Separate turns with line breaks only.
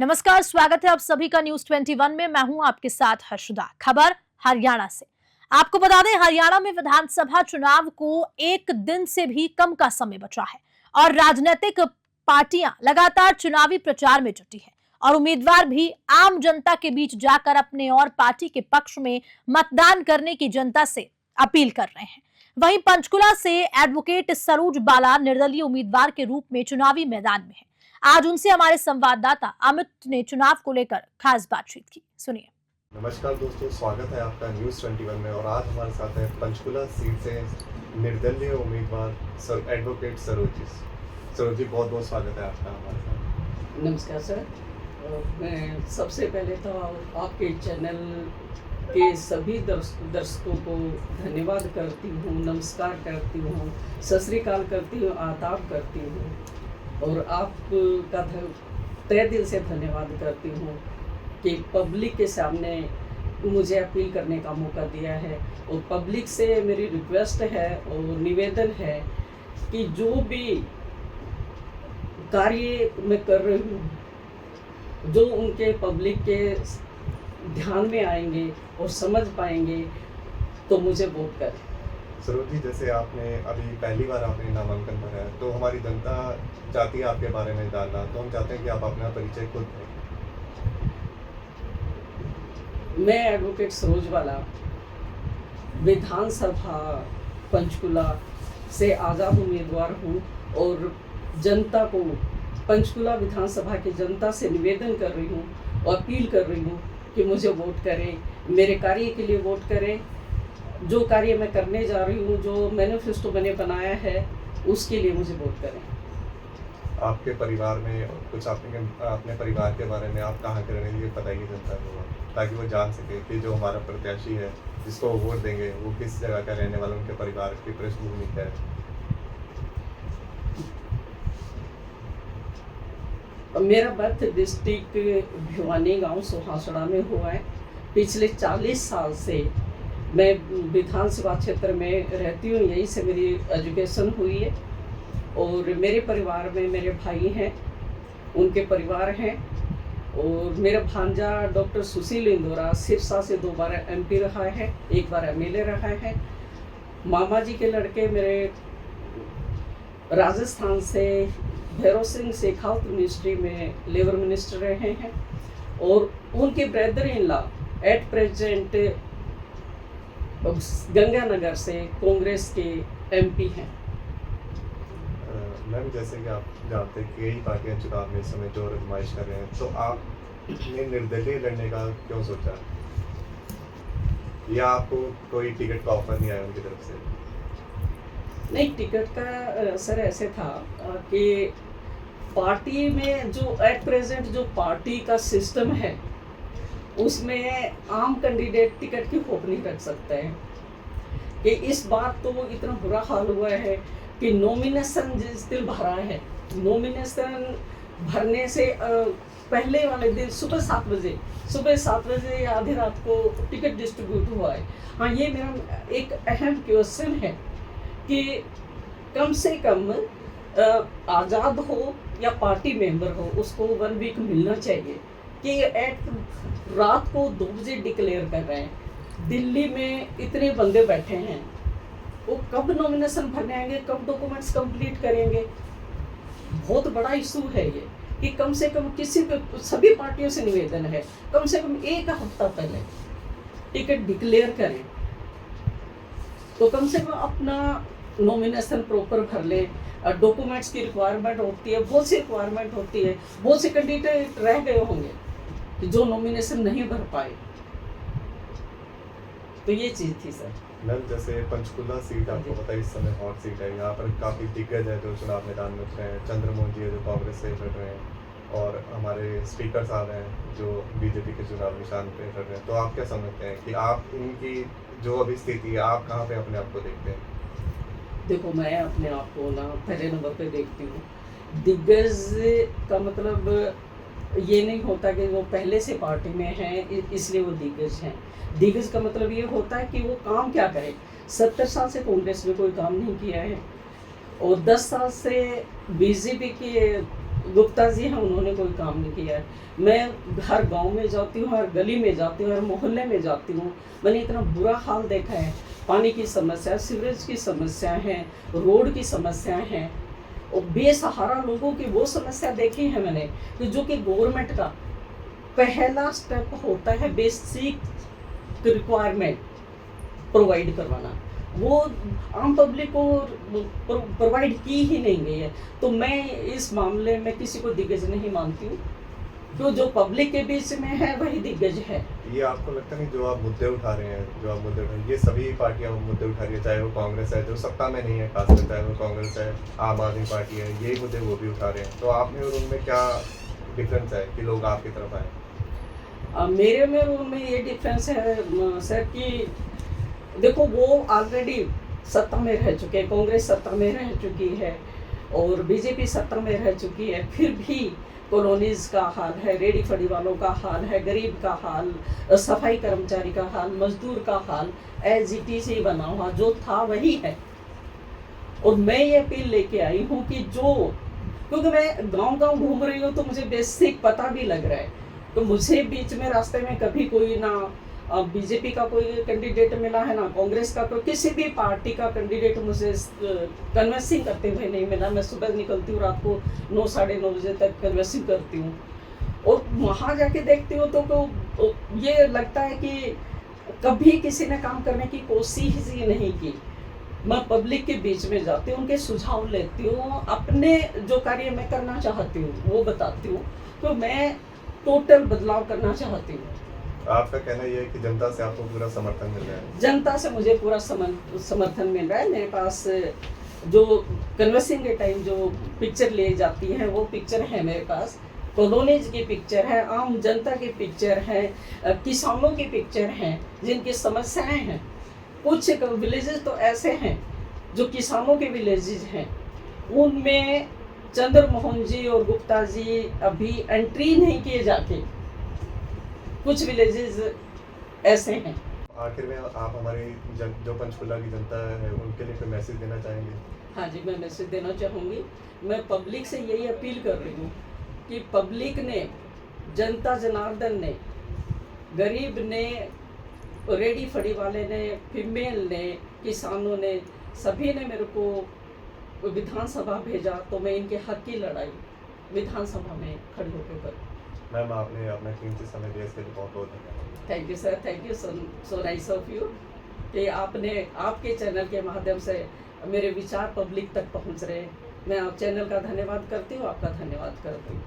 नमस्कार, स्वागत है आप सभी का न्यूज 21 में। मैं हूं आपके साथ हर्षदा। खबर हरियाणा से। आपको बता दें, हरियाणा में विधानसभा चुनाव को एक दिन से भी कम का समय बचा है और राजनीतिक पार्टियां लगातार चुनावी प्रचार में जुटी है और उम्मीदवार भी आम जनता के बीच जाकर अपने और पार्टी के पक्ष में मतदान करने की जनता से अपील कर रहे हैं। वहीं पंचकुला से एडवोकेट सरोज बाला निर्दलीय उम्मीदवार के रूप में चुनावी मैदान में है। आज उनसे हमारे संवाददाता अमित ने चुनाव को लेकर खास बातचीत की। सुनिए।
नमस्कार दोस्तों, स्वागत है आपका न्यूज़ 21 में। और आज हमारे साथ है पंचकुला सीट से निर्दलीय उम्मीदवार एडवोकेट सरोज जी, बहुत बहुत स्वागत है आपका हमारे साथ।
नमस्कार सर। मैं सबसे पहले तो आपके चैनल के सभी दर्शकों को धन्यवाद करती हूँ, नमस्कार करती हूँ, सत श्री अकाल करती हूँ, आदाब करती हूँ और आपका तहे दिल से धन्यवाद करती हूँ कि पब्लिक के सामने मुझे अपील करने का मौका दिया है। और पब्लिक से मेरी रिक्वेस्ट है और निवेदन है कि जो भी कार्य मैं कर रही हूँ, जो उनके पब्लिक के ध्यान में आएंगे और समझ पाएंगे तो मुझे वोट करें।
सरोज जी, जैसे आपने अभी पहली बार आपने नामांकन भरा है, तो हमारी जनता चाहती है आपके बारे में जानना, तो हम चाहते हैं कि आप अपना परिचय खुद दें।
मैं एडवोकेट सरोज बाला विधानसभा पंचकुला से आज़ाद उम्मीदवार हूँ और जनता को, पंचकुला विधानसभा की जनता से निवेदन कर रही हूँ और अपील कर रही हूँ कि मुझे वोट करें, मेरे कार्य के लिए वोट करें। जो कार्य मैं करने जा रही हूँ, जो मैनिफेस्टो मैंने बनाया है, उसके लिए मुझे वोट करें।
आपके परिवार में कुछ अपने परिवार के बारे में आप कहाँ के रहने, ये बताइए जनता को, ताकि वो जान सके कि जो हमारा प्रत्याशी है जिसको वो वोट देंगे वो किस जगह का रहने वाला, उनके परिवार की पृष्ठभूमि क्या है।
मेरा बर्थ डिस्ट्रिक्ट भिवानी गांव सुहासड़ा में हुआ है। पिछले 40 साल से मैं विधानसभा क्षेत्र में रहती हूँ, यहीं से मेरी एजुकेशन हुई है। और मेरे परिवार में मेरे भाई हैं, उनके परिवार हैं और मेरा भांजा डॉक्टर सुशील इंदौरा सिरसा से 2 बार MP रहा है, 1 बार MLA रहा है। मामा जी के लड़के मेरे राजस्थान से भैरव सिंह शेखावत मिनिस्ट्री में लेबर मिनिस्टर रहे हैं और उनके brother in law at present Ganganagar से कांग्रेस के MP हैं।
मैम, जैसे कि आप जानते हैं कि कई पार्टियां चुनाव में इस समय जो आजमाइश कर रहे हैं, तो आपने निर्दलीय लड़ने का क्यों सोचा, या आपको कोई टिकट का ऑफर नहीं आया उनकी तरफ से?
नहीं, टिकट का सर ऐसे था कि पार्टी में जो एट प्रेजेंट जो पार्टी का सिस्टम है, उसमें आम कैंडिडेट टिकट की होप नहीं रख सकते हैं। कि इस बार तो इतना बुरा हाल हुआ है कि नॉमिनेशन जिस दिन भरा है, नॉमिनेशन भरने से पहले वाले दिन सुबह 7 बजे या आधी रात को टिकट डिस्ट्रीब्यूट हुआ है। हाँ, ये मेरा एक अहम क्वेश्चन है कि कम से कम आज़ाद हो या पार्टी मेंबर हो, उसको 1 वीक मिलना चाहिए। कि रात को 2 बजे डिक्लेयर कर रहे हैं, दिल्ली में इतने बंदे बैठे हैं, वो कब नॉमिनेशन भरने आएंगे, कब डॉक्यूमेंट्स कंप्लीट करेंगे। बहुत बड़ा इशू है ये कि कम से कम सभी पार्टियों से निवेदन है, कम से कम 1 हफ्ता पहले टिकट डिक्लेयर करें, तो कम से कम अपना नॉमिनेशन प्रॉपर भर ले। डॉक्यूमेंट्स की रिक्वायरमेंट होती है, बहुत सी रिक्वायरमेंट होती है, बहुत से कैंडिडेट रह गए होंगे जो नॉमिनेशन नहीं भर पाए। तो ये चीज़ थी सर।
मैम, जैसे पंचकुला सीट आपको पता है इस समय हॉट सीट है, यहाँ पर काफ़ी दिग्गज है जो चुनाव मैदान में उतरे हैं। चंद्रमोहन जी है जो कांग्रेस से लड़ रहे हैं, और हमारे स्पीकर साहब हैं जो बीजेपी के चुनाव निशान पे लड़ रहे हैं। तो आप क्या समझते हैं कि आप इनकी जो अभी स्थिति है, आप कहाँ पे अपने आप को देखते हैं?
देखो, मैं अपने आप को ना पहले नंबर पे देखती हूँ। दिग्गज का मतलब ये नहीं होता कि वो पहले से पार्टी में हैं इसलिए वो दिग्गज हैं। दिग्गज का मतलब ये होता है कि वो काम क्या करें। 70 साल से कांग्रेस में कोई काम नहीं किया है और 10 साल से बीजेपी के गुप्ता जी हैं, उन्होंने कोई काम नहीं किया है। मैं हर गांव में जाती हूँ, हर गली में जाती हूँ, हर मोहल्ले में जाती हूँ, मैंने इतना बुरा हाल देखा है। पानी की समस्या, सीवरेज की समस्या है, रोड की समस्या है, और बेसहारा लोगों की वो समस्या देखी है मैंने, कि जो कि गवर्नमेंट का पहला स्टेप होता है बेसिक रिक्वायरमेंट प्रोवाइड करवाना, वो आम पब्लिक को प्रोवाइड की ही नहीं गई है। तो मैं इस मामले में किसी को दिग्गज नहीं मानती हूँ, तो जो पब्लिक के बीच में है वही दिग्गज है।
ये आपको लगता नहीं जो आप मुद्दे उठा रहे हैं, जो आप मुद्दे उठा रहे हैं, ये सभी पार्टियां मुद्दे उठा रही है, चाहे वो कांग्रेस है जो सत्ता में नहीं है, खासकर चाहे वो कांग्रेस है, आम आदमी पार्टी है, यही मुद्दे वो भी उठा रहे हैं। तो आप में और उनमें क्या डिफरेंस है कि लोग आपकी तरफ आए?
मेरे में और उनमें ये डिफरेंस है सर कि देखो, वो ऑलरेडी सत्ता में रह चुके हैं, कांग्रेस सत्ता में रह चुकी है और बीजेपी सत्ता में रह चुकी है, फिर भी कॉलोनीज का हाल है, रेडी फड़ी वालों का हाल है, गरीब का हाल, सफाई कर्मचारी का हाल, मजदूर का हाल एज इट इज ही बना हुआ जो था वही है। और मैं ये अपील लेके आई हूँ कि क्योंकि मैं गांव-गांव घूम रही हूँ तो मुझे बेसिक पता भी लग रहा है, तो मुझे बीच में रास्ते में कभी कोई ना बीजेपी का कोई कैंडिडेट मिला है, ना कांग्रेस का, कोई किसी भी पार्टी का कैंडिडेट मुझे कन्विंसिंग करते हुए नहीं मिला। मैं सुबह निकलती हूँ, रात को 9 साढ़े 9 बजे तक कन्विंसिंग करती हूँ, और वहाँ जाके देखती हूँ तो ये लगता है कि कभी किसी ने काम करने की कोशिश ही नहीं की। मैं पब्लिक के बीच में जाती हूँ, उनके सुझाव लेती हूँ, अपने जो कार्य मैं करना चाहती हूँ वो बताती हूँ, तो मैं टोटल बदलाव करना चाहती हूँ।
आपका कहना यह है कि जनता से आपको पूरा समर्थन मिल रहा है?
जनता से मुझे पूरा समर्थन मिल रहा है। मेरे पास जो कन्वेंसिंग के टाइम जो पिक्चर ले जाती हैं वो पिक्चर है मेरे पास, कॉलोनीज की पिक्चर है, आम जनता की पिक्चर है, किसानों की पिक्चर हैं जिनकी समस्याएं हैं। कुछ विलेजेस तो ऐसे हैं जो किसानों के विलेजेस हैं, उनमें चंद्रमोहन जी और गुप्ता जी अभी एंट्री नहीं किए जाके, कुछ विलेजेस ऐसे हैं।
आखिर में आप हमारी जो पंचकुला की जनता है उनके लिए कोई मैसेज देना चाहेंगे?
हाँ जी, मैं मैसेज देना चाहूँगी। मैं पब्लिक से यही अपील कर रही हूँ कि पब्लिक ने, जनता जनार्दन ने, गरीब ने, रेडी फड़ी वाले ने, फीमेल ने, किसानों ने, सभी ने मेरे को विधानसभा भेजा, तो मैं इनके हक की लड़ाई विधानसभा में खड़ी होकर करूँ।
मैम, आपने अपना कीमती समय दिया, इसके लिए बहुत बहुत धन्यवाद।
Thank you sir, thank you so nice of you कि आपने, आपके चैनल के माध्यम से मेरे विचार पब्लिक तक पहुंच रहे हैं। मैं आप चैनल का धन्यवाद करती हूँ, आपका धन्यवाद करती हूँ।